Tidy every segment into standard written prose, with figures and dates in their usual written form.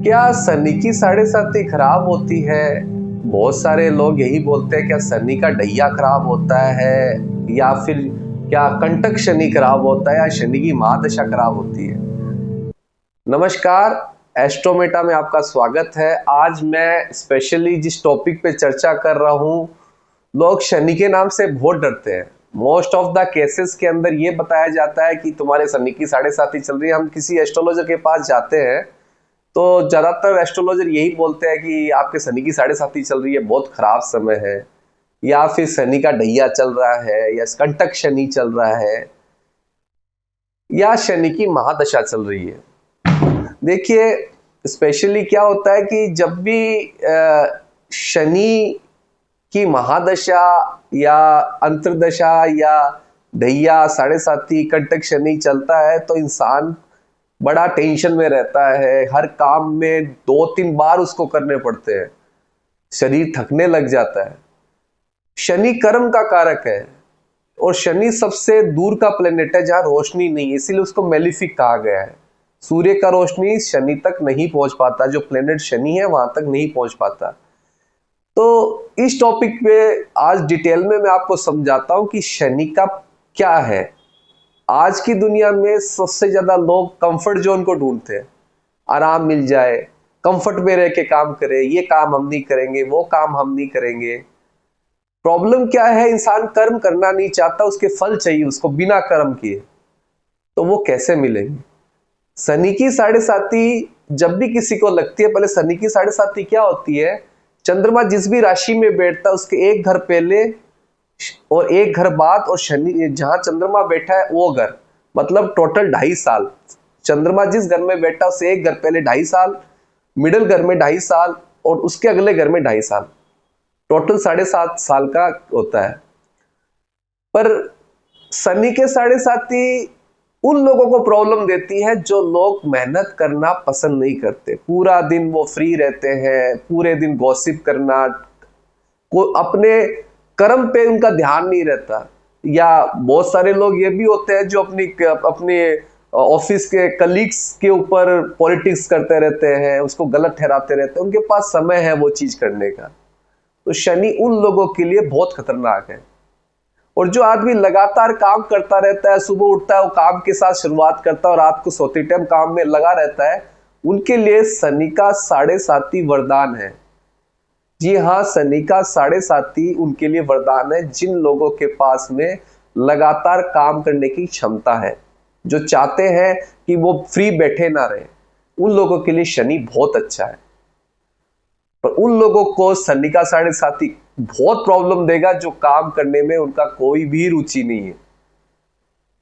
क्या शनि की साढ़े साती खराब होती है? बहुत सारे लोग यही बोलते हैं, क्या शनि का ढैया खराब होता है या फिर क्या कंटक शनि खराब होता है या शनि की महादशा खराब होती है। नमस्कार, एस्ट्रोमेटा में आपका स्वागत है। आज मैं स्पेशली जिस टॉपिक पे चर्चा कर रहा हूँ, लोग शनि के नाम से बहुत डरते हैं। मोस्ट ऑफ द केसेस के अंदर ये बताया जाता है कि तुम्हारे शनि की साढ़े साती चल रही है। हम किसी एस्ट्रोलॉजर के पास जाते हैं तो ज्यादातर एस्ट्रोलॉजर यही बोलते हैं कि आपके शनि की साढ़े साती चल रही है, बहुत खराब समय है, या फिर शनि का ढैया चल रहा है, या कंटक शनि चल रहा है, या शनि की महादशा चल रही है। देखिए, स्पेशली क्या होता है कि जब भी शनि की महादशा या अंतर्दशा या ढैया साढ़े साती कंटक शनि चलता है तो इंसान बड़ा टेंशन में रहता है। हर काम में 2-3 बार उसको करने पड़ते हैं, शरीर थकने लग जाता है। शनि कर्म का कारक है और शनि सबसे दूर का प्लेनेट है जहां रोशनी नहीं है, इसीलिए उसको मेलिफिक कहा गया है। सूर्य का रोशनी शनि तक नहीं पहुंच पाता, जो प्लेनेट शनि है वहां तक नहीं पहुंच पाता। तो इस टॉपिक पे आज डिटेल में मैं आपको समझाता हूं कि शनि का क्या है। आज की दुनिया में सबसे ज्यादा लोग कंफर्ट जोन को ढूंढते हैं, आराम मिल जाए, कंफर्ट में रह के काम करें, ये काम हम नहीं करेंगे, वो काम हम नहीं करेंगे। प्रॉब्लम क्या है, इंसान कर्म करना नहीं चाहता, उसके फल चाहिए उसको बिना कर्म किए। तो वो कैसे मिलेंगे? शनि की साढ़े साती जब भी किसी को लगती है, पहले शनि की साढ़े साती क्या होती है, चंद्रमा जिस भी राशि में बैठता है उसके एक घर पहले और एक घर बाद, और शनि जहां चंद्रमा बैठा है वो घर, मतलब टोटल 2.5 साल। चंद्रमा जिस घर में बैठा उससे एक घर पहले 2.5 साल, मिडिल घर में 2.5 साल और उसके अगले घर में 2.5 साल, टोटल 7.5 साल का होता है। पर शनि के साढ़े साती उन लोगों को प्रॉब्लम देती है जो लोग मेहनत करना पसंद नहीं करते। पूरा दिन वो फ्री रहते हैं, पूरे दिन गॉसिप करना, को अपने कर्म पे उनका ध्यान नहीं रहता। या बहुत सारे लोग ये भी होते हैं जो अपने ऑफिस के कलीग्स के ऊपर पॉलिटिक्स करते रहते हैं, उसको गलत ठहराते रहते हैं, उनके पास समय है वो चीज करने का। तो शनि उन लोगों के लिए बहुत खतरनाक है। और जो आदमी लगातार काम करता रहता है, सुबह उठता है वो काम के साथ शुरुआत करता है और रात को सोते टाइम काम में लगा रहता है, उनके लिए शनि का साढ़े साती वरदान है। जी हाँ, शनि का साढ़े साती उनके लिए वरदान है जिन लोगों के पास में लगातार काम करने की क्षमता है, जो चाहते हैं कि वो फ्री बैठे ना रहे, उन लोगों के लिए शनि बहुत अच्छा है। पर उन लोगों को शनि का साढ़े साती बहुत प्रॉब्लम देगा जो काम करने में उनका कोई भी रुचि नहीं है,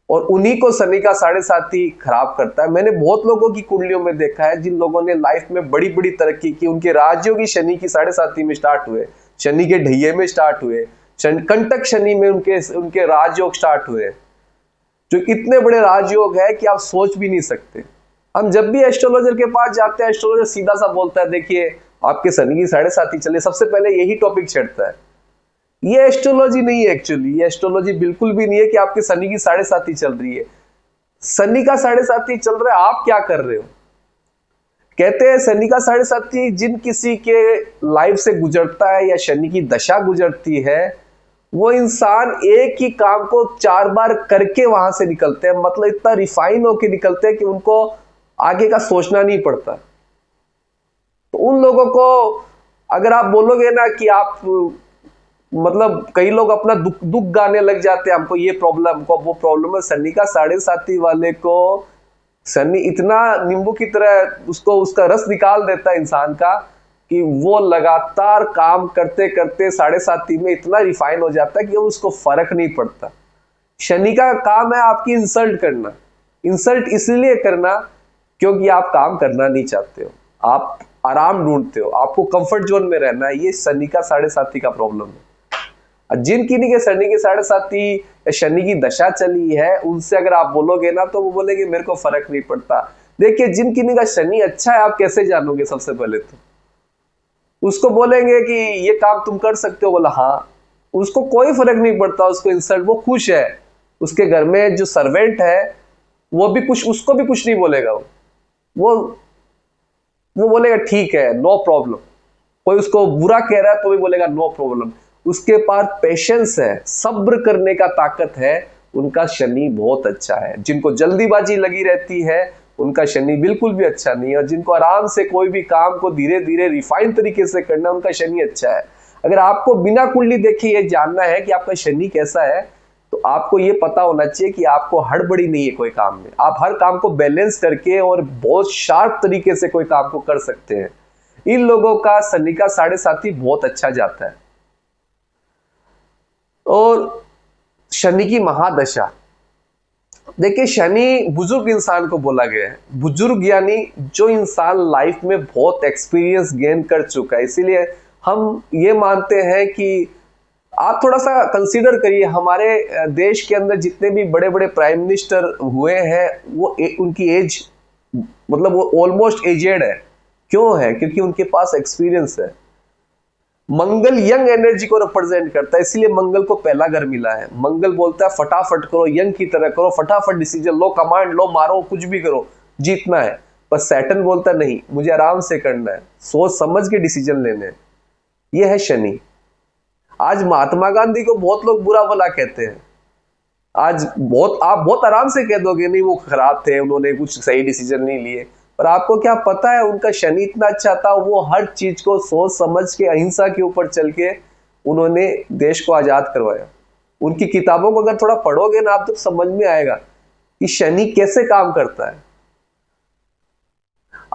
और उन्हीं को शनि का साढ़े साती खराब करता है। मैंने बहुत लोगों की कुंडलियों में देखा है जिन लोगों ने लाइफ में बड़ी बड़ी तरक्की की, उनके राजयोग शनि की साढ़े साती में स्टार्ट हुए, शनि के ढैये में स्टार्ट हुए, कंटक शनि में उनके राजयोग स्टार्ट हुए, जो इतने बड़े राजयोग है कि आप सोच भी नहीं सकते। हम जब भी एस्ट्रोलॉजर के पास जाते हैं, एस्ट्रोलॉजर सीधा सा बोलता है, देखिए आपके शनि की साढ़े साती चले, सबसे पहले यही टॉपिक छेड़ता है। ये एस्ट्रोलॉजी नहीं है एक्चुअली, ये एस्ट्रोलॉजी बिल्कुल भी नहीं है कि आपके शनि की साढ़े साती चल रही है। शनि का साढ़े साती चल रहा है, आप क्या कर रहे हो? कहते हैं शनि का साढ़े साती जिन किसी के लाइफ से गुजरता है या शनि की दशा गुजरती है, वो इंसान एक ही काम को 4 बार करके वहां से निकलते हैं। मतलब इतना रिफाइन होके निकलते हैं कि उनको आगे का सोचना नहीं पड़ता। तो उन लोगों को अगर आप बोलोगे ना कि आप, मतलब कई लोग अपना दुख गाने लग जाते हैं, हमको ये प्रॉब्लम, हमको वो प्रॉब्लम है। शनि का साढ़े साती वाले को शनि इतना नींबू की तरह उसको उसका रस निकाल देता है इंसान का कि वो लगातार काम करते करते साढ़े साती में इतना रिफाइन हो जाता है कि उसको फर्क नहीं पड़ता। शनि का काम है आपकी इंसल्ट करना। इंसल्ट इसलिए करना क्योंकि आप काम करना नहीं चाहते हो, आप आराम ढूंढते हो, आपको कंफर्ट जोन में रहना है। ये शनि का साढ़े साती का प्रॉब्लम है। जिन किन्हीं के शनि की साढ़े साती या शनि की दशा चली है, उनसे अगर आप बोलोगे ना तो वो बोलेंगे मेरे को फर्क नहीं पड़ता। देखिए, जिन किन्हीं का शनि अच्छा है आप कैसे जानोगे? सबसे पहले तो उसको बोलेंगे कि ये काम तुम कर सकते हो, बोला हाँ, उसको कोई फर्क नहीं पड़ता, उसको इंसल्ट, वो खुश है। उसके घर में जो सर्वेंट है वो भी कुछ, उसको भी कुछ नहीं बोलेगा। वो वो बोलेगा ठीक है, नो प्रॉब्लम। कोई उसको बुरा कह रहा है तो भी बोलेगा नो प्रॉब्लम। उसके पास पेशेंस है, सब्र करने का ताकत है, उनका शनि बहुत अच्छा है। जिनको जल्दीबाजी लगी रहती है उनका शनि बिल्कुल भी अच्छा नहीं है, और जिनको आराम से कोई भी काम को धीरे धीरे रिफाइन तरीके से करना, उनका शनि अच्छा है। अगर आपको बिना कुंडली देखे ये जानना है कि आपका शनि कैसा है, तो आपको ये पता होना चाहिए कि आपको हड़बड़ी नहीं है कोई काम में। आप हर काम को बैलेंस करके और बहुत शार्प तरीके से कोई काम को कर सकते हैं। इन लोगों का शनि का 7.5 बहुत अच्छा जाता है। और शनि की महादशा, देखिए शनि बुजुर्ग इंसान को बोला गया है। बुजुर्ग यानी जो इंसान लाइफ में बहुत एक्सपीरियंस गेन कर चुका है। इसीलिए हम ये मानते हैं कि आप थोड़ा सा कंसीडर करिए, हमारे देश के अंदर जितने भी बड़े बड़े प्राइम मिनिस्टर हुए हैं वो उनकी एज मतलब वो ऑलमोस्ट एजेड है। क्यों है? क्योंकि उनके पास एक्सपीरियंस है। मंगल यंग एनर्जी को रिप्रेजेंट करता है, इसीलिए मंगल को पहला घर मिला है। मंगल बोलता है फटाफट करो, यंग की तरह करो, फटाफट डिसीजन लो, कमांड लो, मारो, कुछ भी करो, जीतना है। पर सैटर्न बोलता नहीं, मुझे आराम से करना है, सोच समझ के डिसीजन लेने हैं। यह है शनि। आज महात्मा गांधी को बहुत लोग बुरा भला कहते हैं। आज आप बहुत आराम से कह दोगे नहीं वो खराब थे, उन्होंने कुछ सही डिसीजन नहीं लिए। पर आपको क्या पता है उनका शनि इतना अच्छा था, वो हर चीज को सोच समझ के अहिंसा के ऊपर चल के उन्होंने देश को आजाद करवाया। उनकी किताबों को अगर थोड़ा पढ़ोगे ना आप, तो समझ में आएगा कि शनि कैसे काम करता है।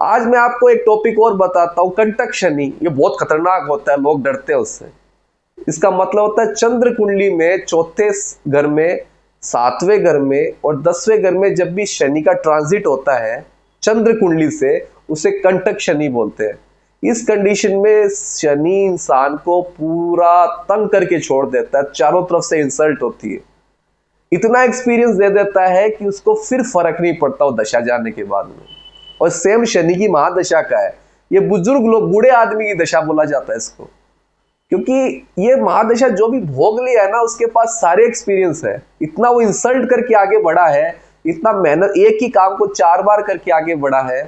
आज मैं आपको एक टॉपिक और बताता हूं, कंटक शनि। ये बहुत खतरनाक होता है, लोग डरते हैं उससे। इसका मतलब होता है चंद्र कुंडली में चौथे घर में, 7वें घर में और 10वें घर में जब भी शनि का ट्रांजिट होता है चंद्र कुंडली से, उसे कंटक शनि बोलते हैं। इस कंडीशन में शनि इंसान को पूरा तंग करके छोड़ देता है, चारों तरफ से इंसल्ट होती है। इतना एक्सपीरियंस दे देता है कि उसको फिर फर्क नहीं पड़ता वो दशा जाने के बाद में। और सेम शनि की महादशा का है। ये बुजुर्ग लोग, बूढ़े आदमी की दशा बोला जाता है इसको, क्योंकि ये महादशा जो भी भोग लिया है ना, उसके पास सारे एक्सपीरियंस है। इतना वो इंसल्ट करके आगे बढ़ा है, इतना मेहनत, एक ही काम को 4 बार करके आगे बढ़ा है,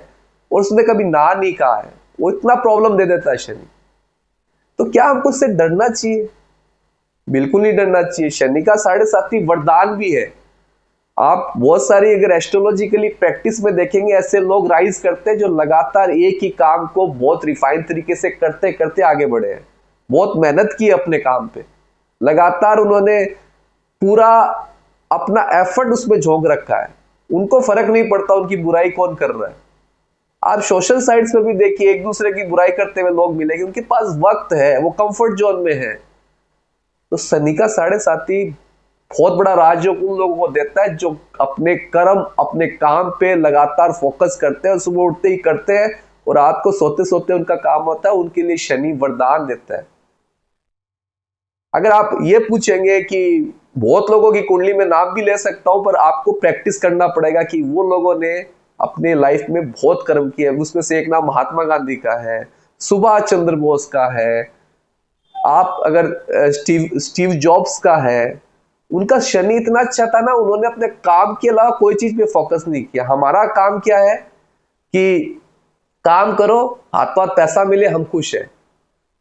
और उसने कभी ना नहीं कहा है। वो इतना प्रॉब्लम दे देता है शनि। तो क्या हमको इससे डरना चाहिए? बिल्कुल नहीं डरना चाहिए। शनि का 7.5 वरदान भी है। आप बहुत सारी अगर एस्ट्रोलॉजिकली प्रैक्टिस में देखेंगे, ऐसे लोग राइज करते हैं जो लगातार एक ही काम को बहुत रिफाइन तरीके से करते करते आगे बढ़े हैं। बहुत मेहनत की अपने काम पे, लगातार उन्होंने पूरा अपना एफर्ट उसमें झोंक रखा है। उनको फर्क नहीं पड़ता उनकी बुराई कौन कर रहा है। आप सोशल साइट्स पे भी देखिए, एक दूसरे की बुराई करते हुए लोग मिलेंगे, उनके पास वक्त है, वो कंफर्ट जोन में है। तो शनि का 7.5 बहुत बड़ा राजयोग उन लोगों को देता है जो अपने कर्म, अपने काम पे लगातार फोकस करते हैं, सुबह उठते ही करते हैं और रात को सोते सोते उनका काम होता है। उनके लिए शनि वरदान देता है। अगर आप ये पूछेंगे कि बहुत लोगों की कुंडली में नाम भी ले सकता हूं, पर आपको प्रैक्टिस करना पड़ेगा कि वो लोगों ने अपने लाइफ में बहुत कर्म किया है। उसमें से एक नाम महात्मा गांधी का है, सुभाष चंद्र बोस का है, आप अगर स्टीव जॉब्स का है। उनका शनि इतना अच्छा था ना, उन्होंने अपने काम के अलावा कोई चीज पे फोकस नहीं किया। हमारा काम क्या है कि काम करो, हाथ हाथ पैसा मिले, हम खुश हैं।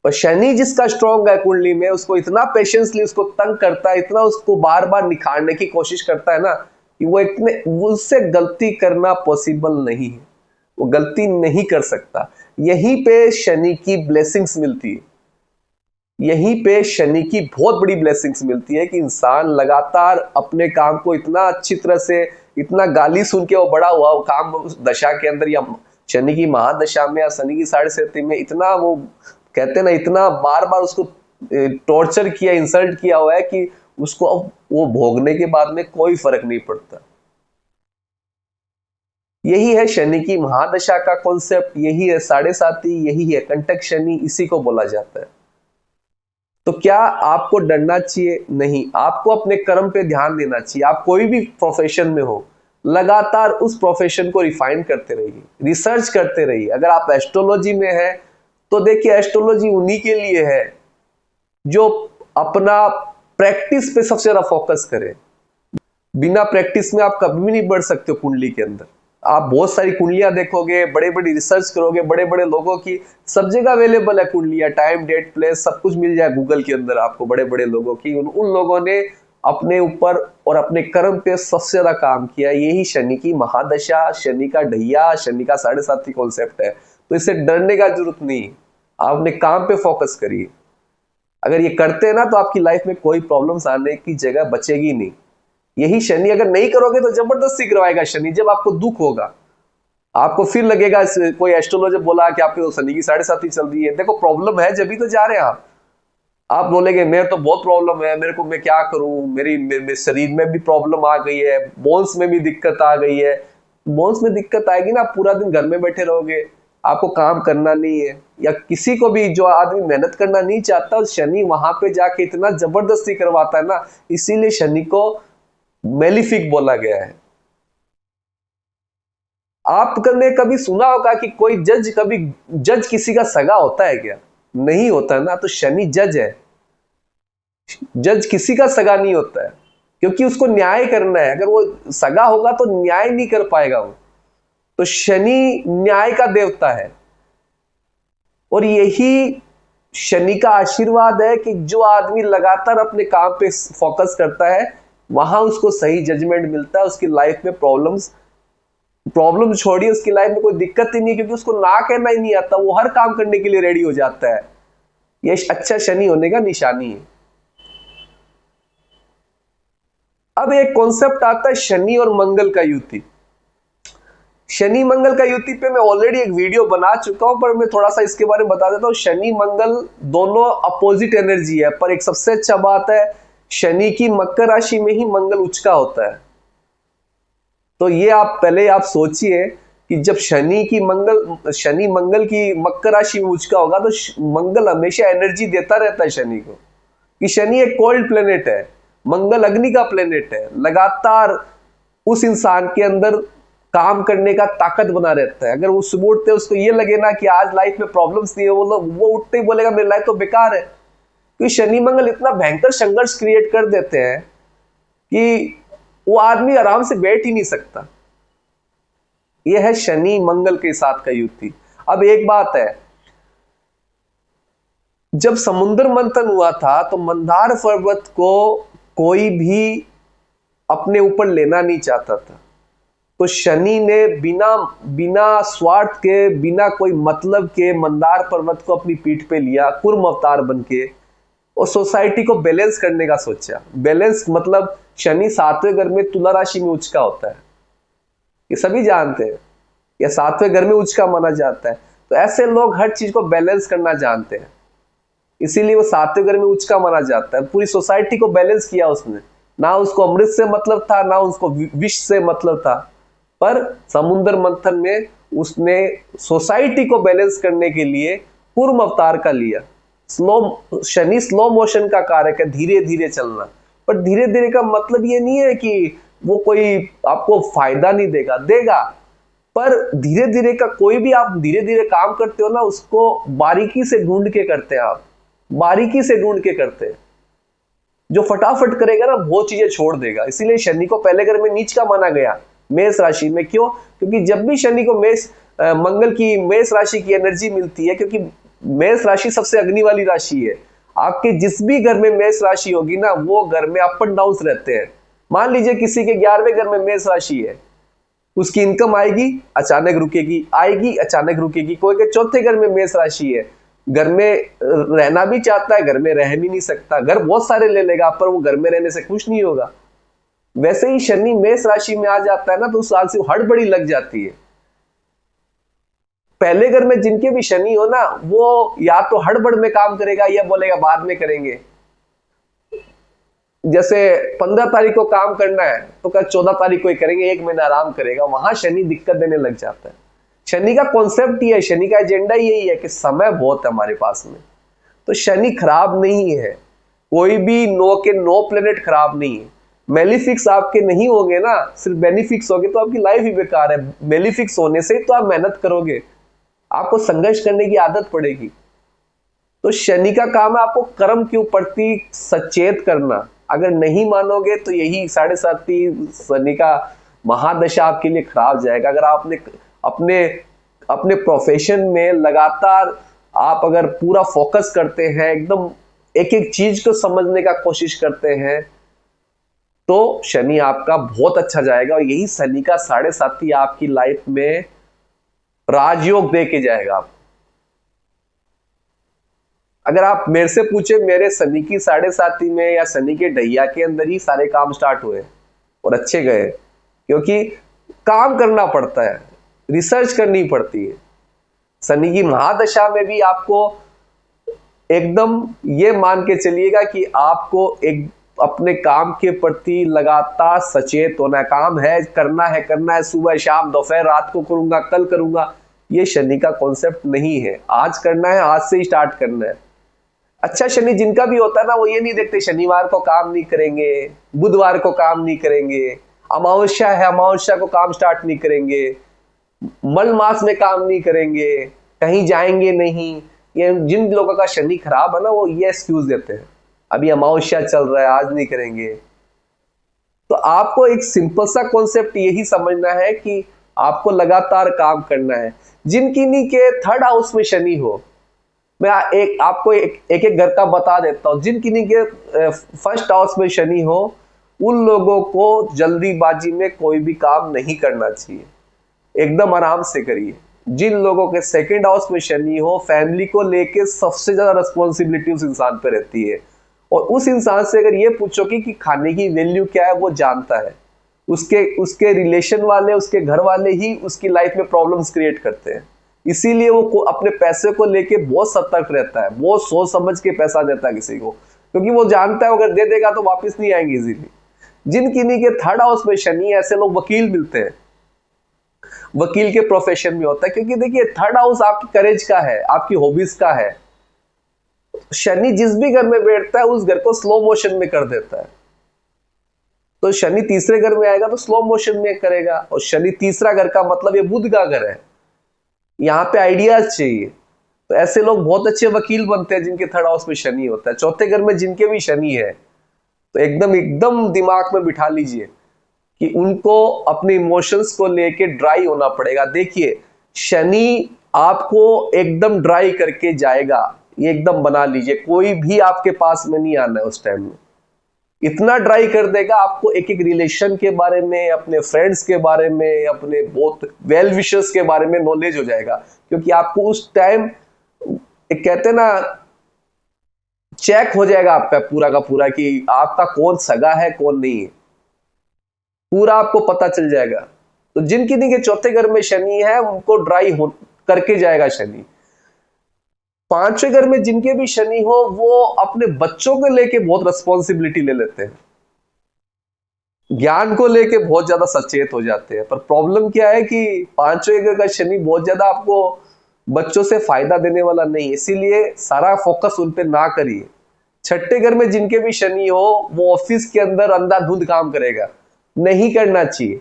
पर शनि जिसका स्ट्रॉन्ग है कुंडली में, उसको इतना पेशेंसली उसको तंग करता है, इतना उसको बार बार निखारने की कोशिश करता है ना, कि वो उससे गलती करना पॉसिबल नहीं है। वो गलती नहीं कर सकता। यहीं पे शनि की ब्लेसिंग्स मिलती है। यहीं पे शनि की बहुत बड़ी ब्लेसिंग्स मिलती है कि इंसान लगातार अपने काम को इतना अच्छी तरह से, इतना गाली सुन के वो बड़ा हुआ, वो काम दशा के अंदर या शनि की महादशा में या शनि की 7.5 में इतना, वो कहते ना, इतना बार बार उसको टॉर्चर किया, इंसल्ट किया हुआ है कि उसको अब वो भोगने के बाद में कोई फर्क नहीं पड़ता। यही है शनि की महादशा का कॉन्सेप्ट, यही है 7.5, यही है कंटक शनि, इसी को बोला जाता है। तो क्या आपको डरना चाहिए? नहीं, आपको अपने कर्म पे ध्यान देना चाहिए। आप कोई भी प्रोफेशन में हो, लगातार उस प्रोफेशन को रिफाइन करते रहिए, रिसर्च करते रहिए। अगर आप एस्ट्रोलॉजी में है तो देखिए, एस्ट्रोलॉजी उन्हीं के लिए है जो अपना प्रैक्टिस पे सबसे ज्यादा फोकस करे। बिना प्रैक्टिस में आप कभी भी नहीं बढ़ सकते हो कुंडली के अंदर। आप बहुत सारी कुंडलियां देखोगे, बड़े बड़ी रिसर्च करोगे, बड़े बड़े लोगों की, सब जगह अवेलेबल है कुंडलियां, टाइम डेट प्लेस सब कुछ मिल जाए गूगल के अंदर आपको, बड़े बड़े लोगों की। उन लोगों ने अपने ऊपर और अपने कर्म पे सबसे ज्यादा काम किया। यही शनि की महादशा, शनि का ढैया, शनि का 7.5 कॉन्सेप्ट है। तो इससे डरने का जरूरत नहीं, आप अपने काम पे फोकस करिए। अगर ये करते हैं ना तो आपकी लाइफ में कोई प्रॉब्लम्स आने की जगह बचेगी नहीं। यही शनि अगर नहीं करोगे तो जबरदस्ती करवाएगा शनि। जब आपको दुख होगा, आपको फिर लगेगा, कोई एस्ट्रोलॉजर बोला कि आपके तो शनि की 7.5 चल रही है, देखो प्रॉब्लम है जब भी तो जा रहे हैं आप बोलेंगे मेरे तो बहुत प्रॉब्लम है, मेरे को मैं क्या करूं, मेरे शरीर में भी प्रॉब्लम आ गई है, बोन्स में भी दिक्कत आ गई है। बोन्स में दिक्कत आएगी ना, पूरा दिन घर में बैठे रहोगे, आपको काम करना नहीं है, या किसी को भी जो आदमी मेहनत करना नहीं चाहता, शनि वहां पे जाके इतना जबरदस्ती करवाता है ना, इसीलिए शनि को मेलिफिक बोला गया है। आपने कभी सुना होगा कि कोई जज किसी का सगा होता है क्या? नहीं होता ना। तो शनि जज है, जज किसी का सगा नहीं होता है, क्योंकि उसको न्याय करना है। अगर वो सगा होगा तो न्याय नहीं कर पाएगा वो। तो शनि न्याय का देवता है, और यही शनि का आशीर्वाद है कि जो आदमी लगातार अपने काम पे फोकस करता है, वहां उसको सही जजमेंट मिलता है। उसकी लाइफ में प्रॉब्लम छोड़िए, उसकी लाइफ में कोई दिक्कत ही नहीं, क्योंकि उसको ना कहना ही नहीं आता, वो हर काम करने के लिए रेडी हो जाता है। ये अच्छा शनि होने का निशानी है। अब एक कॉन्सेप्ट आता है शनि और मंगल का युति। शनि मंगल का युति पे मैं ऑलरेडी एक वीडियो बना चुका हूं, पर मैं थोड़ा सा इसके बारे में बता देता हूं। शनि मंगल दोनों अपोजिट एनर्जी है, पर एक सबसे अच्छा बात है, शनि की मकर राशि में ही मंगल उच्च का होता है। तो ये आप सोचिए कि जब शनि मंगल की मकर राशि में उच्च का होगा, तो मंगल हमेशा एनर्जी देता रहता है शनि को, कि शनि एक कोल्ड प्लेनेट है, मंगल अग्नि का प्लेनेट है। लगातार उस इंसान के अंदर काम करने का ताकत बना रहता है। अगर वो सुबह उठते उसको ये लगे ना कि आज लाइफ में प्रॉब्लम्स नहीं है, वो उठते ही बोलेगा मेरी लाइफ तो बेकार है। क्योंकि शनि मंगल इतना भयंकर संघर्ष क्रिएट कर देते हैं कि वो आदमी आराम से बैठ ही नहीं सकता। यह है शनि मंगल के साथ का युति। अब एक बात है, जब समुद्र मंथन हुआ था तो मंदार पर्वत को कोई भी अपने ऊपर लेना नहीं चाहता था। तो शनि ने बिना स्वार्थ के, बिना कोई मतलब के मंदार पर्वत को अपनी पीठ पे लिया, कुर्म अवतार बन के, और सोसाइटी को बैलेंस करने का सोचा। बैलेंस मतलब शनि 7वें घर में तुला राशि में उच्च का होता है, ये सभी जानते हैं, या 7वें घर में उच्च का माना जाता है। तो ऐसे लोग हर चीज को बैलेंस करना जानते हैं, इसीलिए वो 7वें घर में उच्च का माना जाता है। पूरी सोसाइटी को बैलेंस किया उसने, ना उसको अमृत से मतलब था, ना उसको विष से मतलब था, पर समुद्र मंथन में उसने सोसाइटी को बैलेंस करने के लिए कूर्म अवतार का लिया। शनि स्लो मोशन का कारक है, धीरे धीरे चलना। पर धीरे धीरे का मतलब ये नहीं है कि वो कोई आपको फायदा नहीं देगा, पर धीरे धीरे का, कोई भी आप धीरे धीरे काम करते हो ना, उसको बारीकी से ढूंढ के करते हैं आप, बारीकी से ढूंढ के करते हैं। जो फटाफट करेगा ना वो चीजें छोड़ देगा। इसीलिए शनि को पहले घर में नीच का माना गया मेष राशि में। क्यों? क्योंकि जब भी शनि को मंगल की मेष राशि की एनर्जी मिलती है, क्योंकि मेष राशि सबसे अग्नि वाली राशि है। आपके जिस भी घर में मेष राशि होगी ना, वो घर में अप एंड डाउन रहते हैं। मान लीजिए किसी के 11वें घर में मेष राशि है, उसकी इनकम आएगी अचानक रुकेगी, आएगी अचानक रुकेगी। कोई के 4थे घर में मेष राशि है, घर में रहना भी चाहता है, घर में रह भी नहीं सकता, घर बहुत सारे ले लेगा, पर वो घर में रहने से खुश नहीं होगा। वैसे ही शनि मेष राशि में आ जाता है ना, तो उस साल से हड़बड़ी लग जाती है। पहले घर में जिनके भी शनि हो ना, वो या तो हड़बड़ में काम करेगा या बोलेगा बाद में करेंगे। जैसे 15 तारीख को काम करना है तो कल 14 तारीख को ही करेंगे, 1 महीना आराम करेगा। वहां शनि दिक्कत देने लग जाता है। शनि का कॉन्सेप्ट ही है, शनि का एजेंडा यही है कि समय बहुत है हमारे पास में। तो शनि खराब नहीं है, कोई भी 9 प्लेनेट खराब नहीं है। मेलिफिक्स आपके नहीं होंगे ना, सिर्फ बेनिफिक्स होंगे, तो आपकी लाइफ ही बेकार है। मेलिफिक्स होने से तो आप मेहनत करोगे, आपको संघर्ष करने की आदत पड़ेगी। तो शनि का काम है आपको कर्म के प्रति सचेत करना। अगर नहीं मानोगे तो यही 7.5 शनि का महादशा आपके लिए खराब जाएगा। अगर आपने अपने अपने प्रोफेशन में लगातार आप अगर पूरा फोकस करते हैं, एकदम एक एक चीज को समझने का कोशिश करते हैं, तो शनि आपका बहुत अच्छा जाएगा। और यही शनि का 7.5 आपकी लाइफ में राजयोग दे के जाएगा आपको। अगर आप मेरे से पूछे, मेरे शनि की 7.5 में या शनि के ढैया के अंदर ही सारे काम स्टार्ट हुए और अच्छे गए, क्योंकि काम करना पड़ता है, रिसर्च करनी पड़ती है। शनि की महादशा में भी आपको एकदम ये मान के चलिएगा कि आपको एक अपने काम के प्रति लगातार सचेत होना है। काम है, करना है, सुबह शाम दोपहर रात को करूंगा, कल करूंगा, ये शनि का कॉन्सेप्ट नहीं है। आज करना है, आज से ही स्टार्ट करना है। अच्छा शनि जिनका भी होता है ना, वो ये नहीं देखते शनिवार को काम नहीं करेंगे, बुधवार को काम नहीं करेंगे, अमावस्या है अमावस्या को काम स्टार्ट नहीं करेंगे, मल मास में काम नहीं करेंगे, कहीं जाएंगे नहीं। ये जिन लोगों का शनि खराब है ना, वो ये एक्सक्यूज देते हैं, अभी अमावस्या चल रहा है आज नहीं करेंगे। तो आपको एक सिंपल सा कॉन्सेप्ट यही समझना है कि आपको लगातार काम करना है। जिनकी नी के 3rd हाउस में शनि हो, मैं आपको एक घर का बता देता हूं। जिनकी नी के 1st हाउस में शनि हो, उन लोगों को जल्दीबाजी में कोई भी काम नहीं करना चाहिए, एकदम आराम से करिए। जिन लोगों के 2nd हाउस में शनि हो, फैमिली को लेके सबसे ज्यादा रिस्पॉन्सिबिलिटी उस इंसान पे रहती है। और उस इंसान से अगर ये पूछो कि खाने की वैल्यू क्या है, वो जानता है। उसके रिलेशन वाले, उसके घर वाले ही उसकी लाइफ में प्रॉब्लम्स क्रिएट करते हैं। इसीलिए वो अपने पैसे को लेके बहुत सतर्क रहता है, बहुत सोच समझ के पैसा देता है किसी को, क्योंकि वो जानता है अगर दे देगा तो वापस नहीं आएंगे इजीली। जिन किन्हीं के 3rd हाउस में शनि, ऐसे लोग वकील मिलते हैं, वकील के प्रोफेशन में होता है। क्योंकि देखिए 3rd हाउस आपकी करेज का है, आपकी हॉबीज का है। शनि जिस भी घर में बैठता है, उस घर को स्लो मोशन में कर देता है। तो शनि तीसरे घर में आएगा तो स्लो मोशन में करेगा। और शनि तीसरा घर का मतलब ये बुध का घर है, यहाँ पे आइडियाज चाहिए। तो ऐसे लोग बहुत अच्छे वकील बनते हैं जिनके 3rd हाउस में शनि होता है। 4थे घर में जिनके भी शनि है, तो एकदम दिमाग में बिठा लीजिए कि उनको अपने इमोशंस को लेके ड्राई होना पड़ेगा। देखिए शनि आपको एकदम ड्राई करके जाएगा, ये एकदम बना लीजिए। कोई भी आपके पास में नहीं आना है उस टाइम में, इतना ड्राई कर देगा आपको। एक एक रिलेशन के बारे में, अपने फ्रेंड्स के बारे में, अपने बहुत वेल विशर्स के बारे में नॉलेज हो जाएगा। क्योंकि आपको उस टाइम एक कहते हैं ना, चेक हो जाएगा आपका पूरा का पूरा कि आपका कौन सगा है कौन नहीं है, पूरा आपको पता चल जाएगा। तो जिनकी नहीं के 4थे घर में शनि है, उनको ड्राई हो करके जाएगा शनि। 5वें घर में जिनके भी शनि हो, वो अपने बच्चों को लेके बहुत रिस्पॉन्सिबिलिटी ले लेते हैं, ज्ञान को लेके बहुत ज्यादा सचेत हो जाते हैं। पर प्रॉब्लम क्या है कि 5वें घर का शनि बहुत ज्यादा आपको बच्चों से फायदा देने वाला नहीं है, इसीलिए सारा फोकस उन पे ना करिए। 6ठे घर में जिनके भी शनि हो, वो ऑफिस के अंदर अंधाधुंध काम करेगा, नहीं करना चाहिए।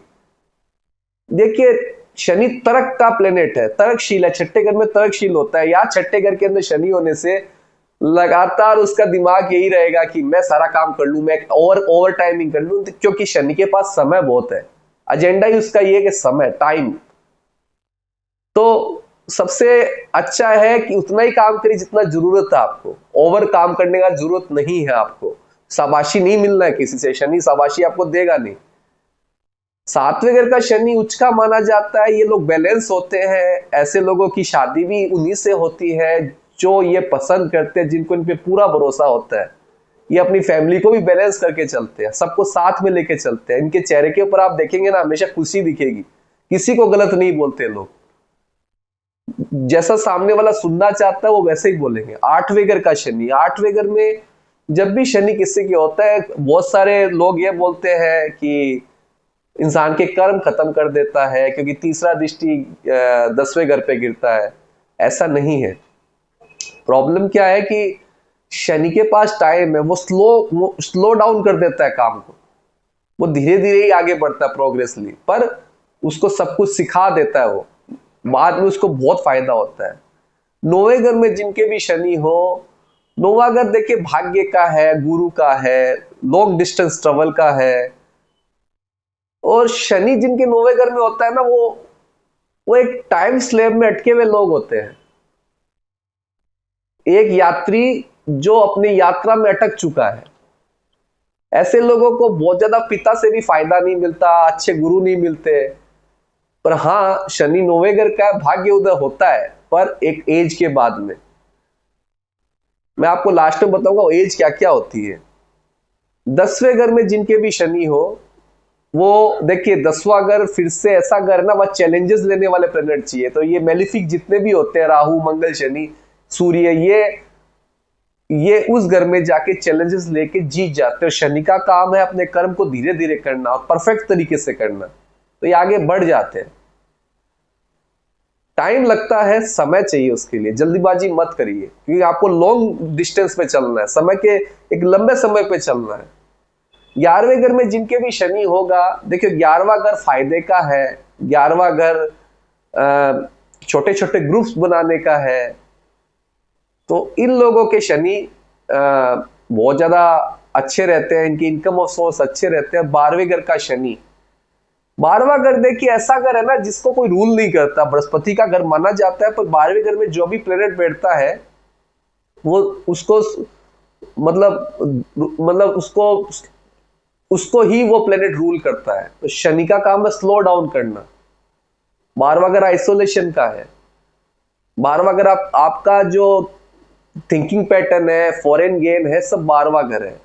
देखिए शनि तर्क का प्लेनेट है, तर्कशील है, 6ठे घर में तर्कशील होता है। या 6ठे घर के अंदर शनि होने से लगातार उसका दिमाग यही रहेगा कि मैं सारा काम कर लूं, मैं ओवर टाइमिंग कर लूं, क्योंकि शनि के पास समय बहुत है। एजेंडा ही उसका ये कि समय, टाइम। तो सबसे अच्छा है कि उतना ही काम करिए जितना जरूरत है आपको, ओवर काम करने का जरूरत नहीं है आपको। शाबाशी नहीं मिलना है किसी से, शनि शाबाशी आपको देगा नहीं। 7वें घर का शनि उच्च का माना जाता है। ये लोग बैलेंस होते हैं। ऐसे लोगों की शादी भी उन्हीं से होती है जो ये पसंद करते हैं, जिनको इन पे पूरा भरोसा होता है। ये अपनी फैमिली को भी बैलेंस करके चलते हैं, सबको साथ में लेके चलते हैं। इनके चेहरे के ऊपर आप देखेंगे ना, हमेशा खुशी दिखेगी, किसी को गलत नहीं बोलते लोग। जैसा सामने वाला सुनना चाहता है वो वैसे ही बोलेंगे। 8वें घर का शनि, 8वें घर में जब भी शनि किसी के होता है, बहुत सारे लोग ये बोलते हैं कि इंसान के कर्म खत्म कर देता है, क्योंकि तीसरा दृष्टि 10वें घर पे गिरता है। ऐसा नहीं है। प्रॉब्लम क्या है कि शनि के पास टाइम है, वो स्लो डाउन कर देता है काम को, वो धीरे धीरे ही आगे बढ़ता है प्रोग्रेसली, पर उसको सब कुछ सिखा देता है। वो बाद में उसको बहुत फायदा होता है। 9वें घर में जिनके भी शनि हो, 9वां घर देखिए भाग्य का है, गुरु का है, लॉन्ग डिस्टेंस ट्रेवल का है। और शनि जिनके 9वें घर में होता है ना, वो एक टाइम स्लेब में अटके हुए लोग होते हैं। एक यात्री जो अपनी यात्रा में अटक चुका है। ऐसे लोगों को बहुत ज्यादा पिता से भी फायदा नहीं मिलता, अच्छे गुरु नहीं मिलते। पर हाँ, शनि 9वें घर का भाग्य उदय होता है, पर एक एज के बाद में। मैं आपको लास्ट में बताऊंगा एज क्या क्या होती है। 10वें घर में जिनके भी शनि हो, वो देखिए 10वां घर फिर से ऐसा घर ना, वह चैलेंजेस लेने वाले प्लेनेट चाहिए। तो ये मेलिफिक जितने भी होते हैं, राहु, मंगल, शनि, सूर्य, ये उस घर में जाके चैलेंजेस लेके जीत जाते हैं। शनि का काम है अपने कर्म को धीरे धीरे करना और परफेक्ट तरीके से करना, तो ये आगे बढ़ जाते हैं। टाइम लगता है, समय चाहिए उसके लिए, जल्दीबाजी मत करिए, क्योंकि आपको लॉन्ग डिस्टेंस पे चलना है, समय के एक लंबे समय पे चलना है। 11वें घर में जिनके भी शनि होगा, देखिए 11वां घर फायदे का है। 11वां घर छोटे छोटे ग्रुप्स बनाने का है। तो इन लोगों के शनि बहुत ज्यादा अच्छे रहते हैं, इनकी इनकम और सोर्स अच्छे रहते हैं। 12वें घर का शनि, 12वां घर देखिए ऐसा घर है ना जिसको कोई रूल नहीं करता, बृहस्पति का घर माना जाता है, पर 12वें घर में जो भी प्लेनेट बैठता है वो उसको मतलब उसको ही वो प्लेनेट रूल करता है। तो शनि का काम है स्लो डाउन करना। 12वां घर आइसोलेशन का है। 12वां घर आपका जो थिंकिंग पैटर्न है, फॉरेन गेन है, सब 12वां घर है।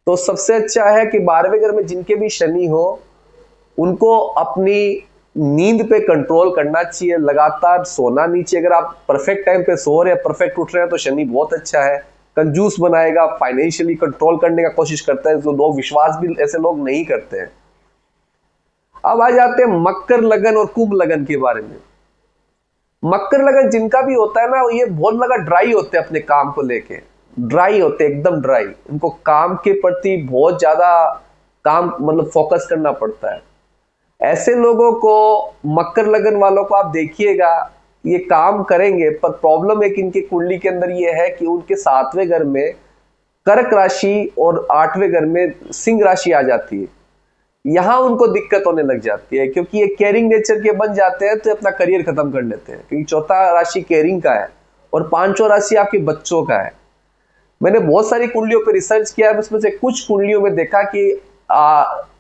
तो सबसे अच्छा है कि 12वें घर में जिनके भी शनि हो, उनको अपनी नींद पे कंट्रोल करना चाहिए, लगातार सोना नहीं चाहिए। अगर आप परफेक्ट टाइम पे सो रहे हैं, परफेक्ट उठ रहे हैं, तो शनि बहुत अच्छा है। कंजूस बनाएगा, फाइनेंशियली कंट्रोल करने का कोशिश करता है, जो लोग विश्वास भी ऐसे लोग नहीं करते हैं। अब आ जाते हैं मकर लगन और कुंभ लगन के बारे में। मकर लगन जिनका भी होता है ना, ये बहुत लगा ड्राई होते हैं अपने काम को लेके, ड्राई होते हैं, एकदम ड्राई। उनको काम के प्रति बहुत ज्यादा काम मतलब फोकस करना पड़ता है। ऐसे लोगों को, मकर लगन वालों को आप देखिएगा, ये काम करेंगे, पर प्रॉब्लम एक इनकी कुंडली के अंदर ये है कि उनके 7वें घर में कर्क राशि और 8वें घर में सिंह राशि आ जाती है। यहां उनको दिक्कत होने लग जाती है, क्योंकि ये केयरिंग नेचर के बन जाते हैं, तो अपना करियर खत्म कर लेते हैं। क्योंकि चौथा राशि केयरिंग का है और 5वां राशि आपके बच्चों का है। मैंने बहुत सारी कुंडलियों पर रिसर्च किया है, उसमें से कुछ कुंडलियों में देखा कि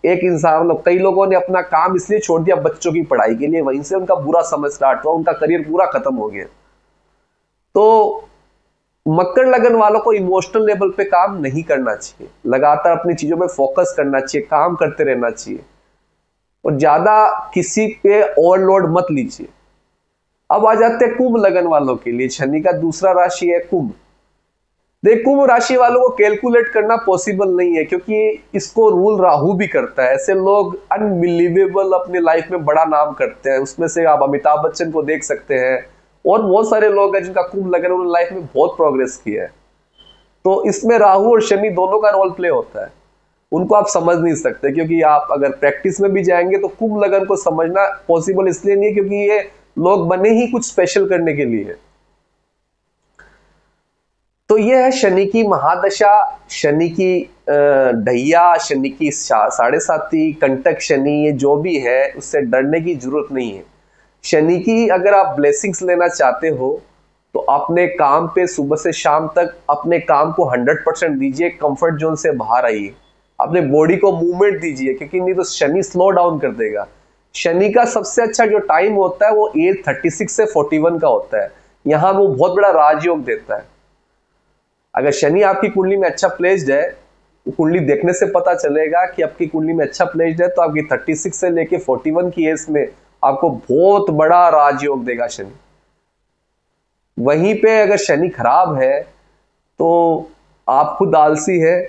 एक इंसान, मतलब कई लोगों ने अपना काम इसलिए छोड़ दिया बच्चों की पढ़ाई के लिए, वहीं से उनका बुरा समय स्टार्ट हुआ, उनका करियर पूरा खत्म हो गया। तो मकर लगन वालों को इमोशनल लेवल पे काम नहीं करना चाहिए, लगातार अपनी चीजों में फोकस करना चाहिए, काम करते रहना चाहिए, और ज्यादा किसी पे ओवरलोड मत लीजिए। अब आ जाते हैं कुंभ लगन वालों के लिए। शनि का दूसरा राशि है कुंभ। देख, कुंभ राशि वालों को कैलकुलेट करना पॉसिबल नहीं है, क्योंकि इसको रूल राहु भी करता है। ऐसे लोग अनबिलीवेबल अपने लाइफ में बड़ा नाम करते हैं। उसमें से आप अमिताभ बच्चन को देख सकते हैं, और बहुत सारे लोग हैं जिनका कुंभ लगन, उन्होंने लाइफ में बहुत प्रोग्रेस किया है। तो इसमें राहु और शनि दोनों का रोल प्ले होता है। उनको आप समझ नहीं सकते, क्योंकि आप अगर प्रैक्टिस में भी जाएंगे तो कुंभ लगन को समझना पॉसिबल इसलिए नहीं है क्योंकि ये लोग बने ही कुछ स्पेशल करने के लिए। तो ये है शनि की महादशा, शनि की ढैया, शनि की 7.5, कंटक शनि, ये जो भी है उससे डरने की जरूरत नहीं है। शनि की अगर आप ब्लेसिंग्स लेना चाहते हो तो अपने काम पे सुबह से शाम तक अपने काम को 100% दीजिए, कंफर्ट जोन से बाहर आइए, अपने बॉडी को मूवमेंट दीजिए, क्योंकि नहीं तो शनि स्लो डाउन कर देगा। शनि का सबसे अच्छा जो टाइम होता है वो एज 36 से 41 का होता है। यहाँ वो बहुत बड़ा राजयोग देता है। अगर शनि आपकी कुंडली में अच्छा प्लेस्ड है, कुंडली देखने से पता चलेगा कि आपकी कुंडली में अच्छा प्लेस्ड है, तो आपकी 36 से लेके 41 की एज में आपको बहुत बड़ा राजयोग देगा शनि। वहीं पे अगर शनि खराब है तो आप खुद आलसी है,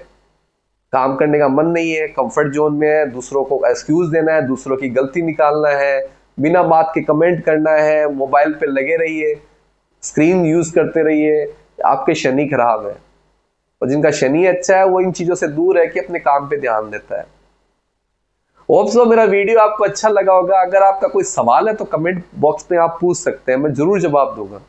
काम करने का मन नहीं है, कंफर्ट जोन में है, दूसरों को एक्सक्यूज देना है, दूसरों की गलती निकालना है, बिना बात के कमेंट करना है, मोबाइल पे लगे रहिए, स्क्रीन यूज करते रहिए, आपके शनि खराब है। और जिनका शनि अच्छा है वो इन चीजों से दूर है कि अपने काम पे ध्यान देता है। होप सो मेरा वीडियो आपको अच्छा लगा होगा। अगर आपका कोई सवाल है तो कमेंट बॉक्स में आप पूछ सकते हैं, मैं जरूर जवाब दूंगा।